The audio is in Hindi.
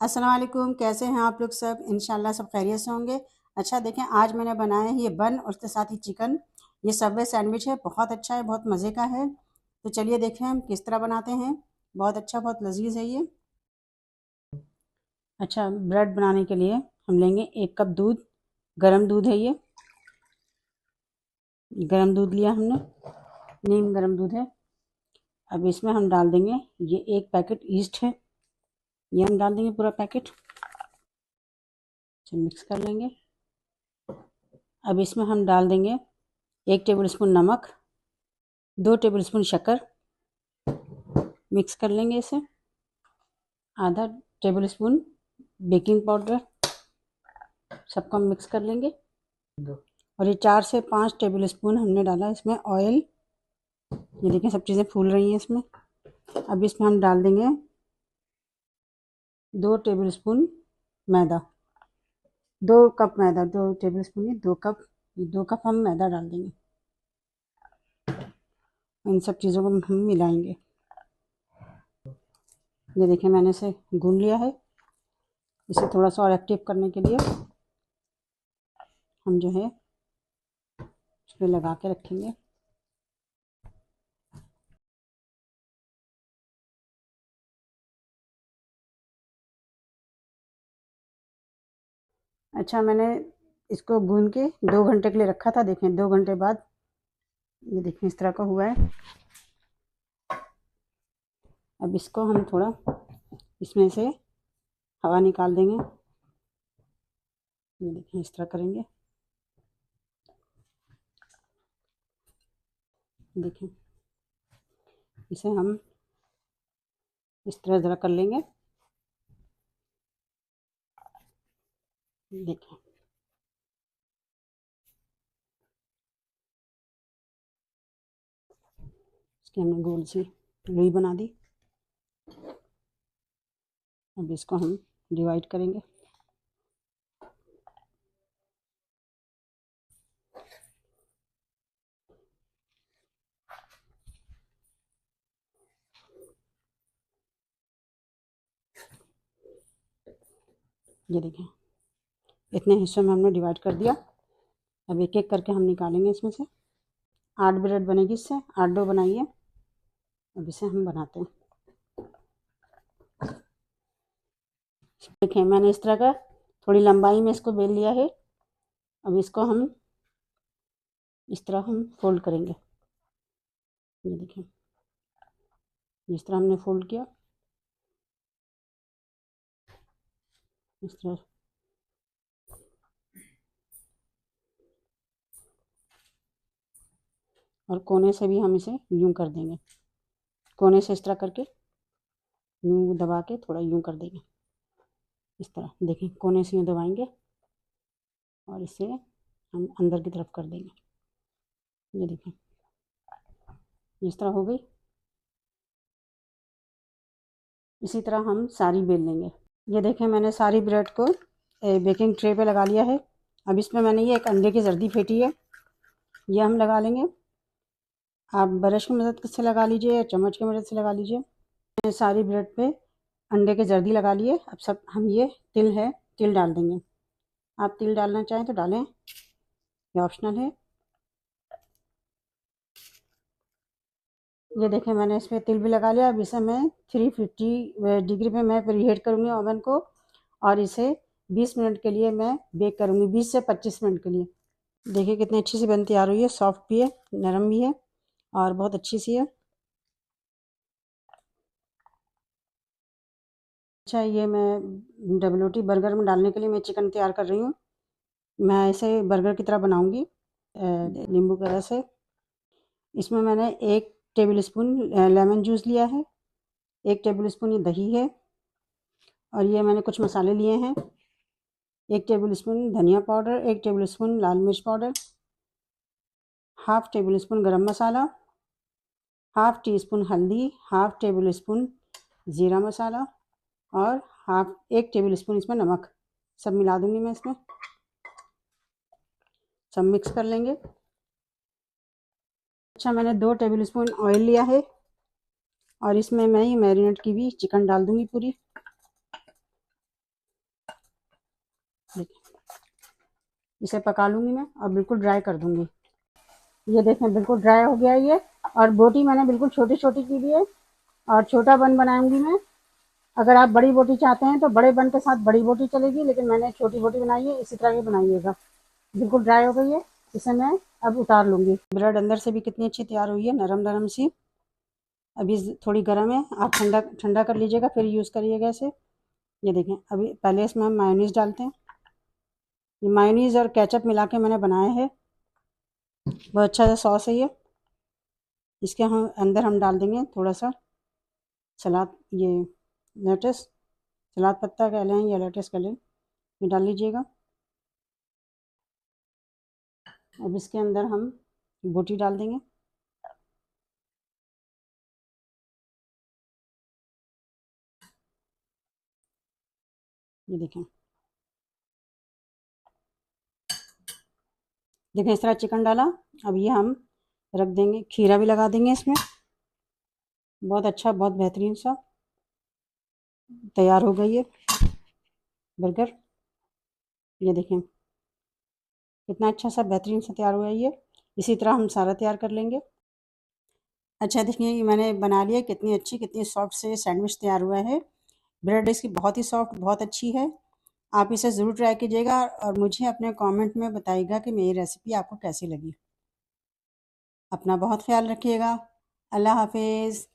अस्सलाम वालेकुम। कैसे हैं आप लोग सब? इंशाल्लाह सब खैरियत से होंगे। अच्छा देखें, आज मैंने बनाया है ये बन और उसके साथ ही चिकन। ये सबवे सैंडविच है, बहुत अच्छा है, बहुत मज़े का है। तो चलिए देखें हम किस तरह बनाते हैं। बहुत अच्छा, बहुत लजीज है ये। अच्छा, ब्रेड बनाने के लिए हम लेंगे 1 कप दूध। गर्म दूध है ये, गर्म दूध लिया हमने, नीम गर्म दूध है। अब इसमें हम डाल देंगे ये 1 पैकेट ईस्ट है, ये हम डाल देंगे पूरा पैकेट। मिक्स कर लेंगे। अब इसमें हम डाल देंगे 1 टेबल स्पून नमक, 2 टेबल स्पून शक्कर। मिक्स कर लेंगे इसे। आधा टेबल स्पून बेकिंग पाउडर, सबको हम मिक्स कर लेंगे। और ये 4 से 5 टेबल स्पून हमने डाला इसमें ऑयल। ये देखें सब चीज़ें फूल रही हैं इसमें। अब इसमें हम डाल देंगे 2 टेबल स्पून मैदा। 2 कप मैदा, 2 टेबल स्पून नहीं, 2 कप, 2 कप हम मैदा डाल देंगे। इन सब चीज़ों को हम मिलाएंगे। ये देखें मैंने इसे गूंद लिया है। इसे थोड़ा सा और एक्टिव करने के लिए हम जो है इस पर लगा के रखेंगे। अच्छा, मैंने इसको गूंद के 2 घंटे के लिए रखा था। देखें 2 घंटे बाद ये देखें इस तरह का हुआ है। अब इसको हम थोड़ा इसमें से हवा निकाल देंगे। ये देखें इस तरह करेंगे। देखें इसे हम इस तरह ज़रा कर लेंगे। देखें इसकी हमने गोल सी रुई बना दी। अब इसको हम डिवाइड करेंगे। ये देखें इतने हिस्सों में हमने डिवाइड कर दिया। अब एक एक करके हम निकालेंगे इसमें से। 8 ब्रेड बनेगी इससे, 8 डो बनाइए। अब इसे हम बनाते हैं। देखें मैंने इस तरह का थोड़ी लंबाई में इसको बेल लिया है। अब इसको हम इस तरह हम फोल्ड करेंगे। ये देखें इस तरह हमने फोल्ड किया, इस तरह। और कोने से भी हम इसे यूं कर देंगे। कोने से इस तरह करके यूं दबा के थोड़ा यूं कर देंगे। इस तरह देखें कोने से यूं दबाएंगे और इसे हम अंदर की तरफ कर देंगे। ये देखें इस तरह हो गई। इसी तरह हम सारी बेल लेंगे। ये देखें मैंने सारी ब्रेड को बेकिंग ट्रे पे लगा लिया है। अब इसमें मैंने ये एक अंडे की जर्दी फेंटी है, ये हम लगा लेंगे। आप ब्रश की मदद से लगा लीजिए या चम्मच की मदद से लगा लीजिए। सारी ब्रेड पे अंडे की जर्दी लगा लिए। अब सब हम ये तिल है, तिल डाल देंगे। आप तिल डालना चाहें तो डालें, ये ऑप्शनल है। ये देखें मैंने इस पर तिल भी लगा लिया। अब इसे मैं 350 डिग्री पे मैं प्रीहीट करूँगी ओवन को, और इसे 20 मिनट के लिए मैं बेक करूँगी, 20 से 25 मिनट के लिए। देखिए कितनी अच्छी सी बन तैयार हुई है, सॉफ्ट भी है, नरम भी है और बहुत अच्छी सी है। अच्छा, ये मैं WT बर्गर में डालने के लिए मैं चिकन तैयार कर रही हूँ। मैं इसे बर्गर की तरह बनाऊँगी नींबू के रस से। इसमें मैंने 1 टेबल स्पून लेमन जूस लिया है, 1 टेबल स्पून ये दही है, और ये मैंने कुछ मसाले लिए हैं। 1 टेबल स्पून धनिया पाउडर, 1 टेबल स्पून लाल मिर्च पाउडर, हाफ टेबल स्पून गरम मसाला, हाफ टी स्पून हल्दी, हाफ टेबल स्पून ज़ीरा मसाला, और हाफ 1 टेबल स्पून इसमें नमक। सब मिला दूंगी मैं इसमें, सब मिक्स कर लेंगे। अच्छा, मैंने 2 टेबल स्पून ऑयल लिया है और इसमें मैं ये मैरिनेट की हुई चिकन डाल दूंगी पूरी। देखिए, इसे पका लूँगी मैं और बिल्कुल ड्राई कर दूँगी। ये देखें बिल्कुल ड्राई हो गया ये। और बोटी मैंने बिल्कुल छोटी-छोटी की हुई है और छोटा बन बनाऊँगी मैं। अगर आप बड़ी बोटी चाहते हैं तो बड़े बन के साथ बड़ी बोटी चलेगी, लेकिन मैंने छोटी बोटी बनाई है, इसी तरह की बनाइएगा। बिल्कुल ड्राई हो गई है, इसे मैं अब उतार लूँगी। ब्रेड अंदर से भी कितनी अच्छी तैयार हुई है, नरम-नरम सी। अभी थोड़ी गर्म है, आप ठंडा ठंडा कर लीजिएगा फिर यूज़ करिएगा इसे। ये देखें, अभी पहले इसमें हम मायोनीज़ डालते हैं। ये मायोनीज़ और केचप मिला के मैंने बनाया है, बहुत अच्छा सा सॉस है ये। इसके हम अंदर हम डाल देंगे थोड़ा सा सलाद, ये लेटस, सलाद पत्ता कह लें या लेटस कह लें, ये डाल लीजिएगा। अब इसके अंदर हम बोटी डाल देंगे। ये देखें, देखें इस तरह चिकन डाला। अब ये हम रख देंगे, खीरा भी लगा देंगे इसमें। बहुत अच्छा, बहुत बेहतरीन सा तैयार हो गई है बर्गर। ये देखें कितना अच्छा सा बेहतरीन सा तैयार हुआ है ये। इसी तरह हम सारा तैयार कर लेंगे। अच्छा देखिए, ये मैंने बना लिया, कितनी अच्छी कितनी सॉफ्ट से सैंडविच तैयार हुआ है। ब्रेड इसकी बहुत ही सॉफ्ट, बहुत अच्छी है। आप इसे ज़रूर ट्राई कीजिएगा और मुझे अपने कमेंट में बताइएगा कि मेरी रेसिपी आपको कैसी लगी। अपना बहुत ख्याल रखिएगा। अल्लाह हाफिज़।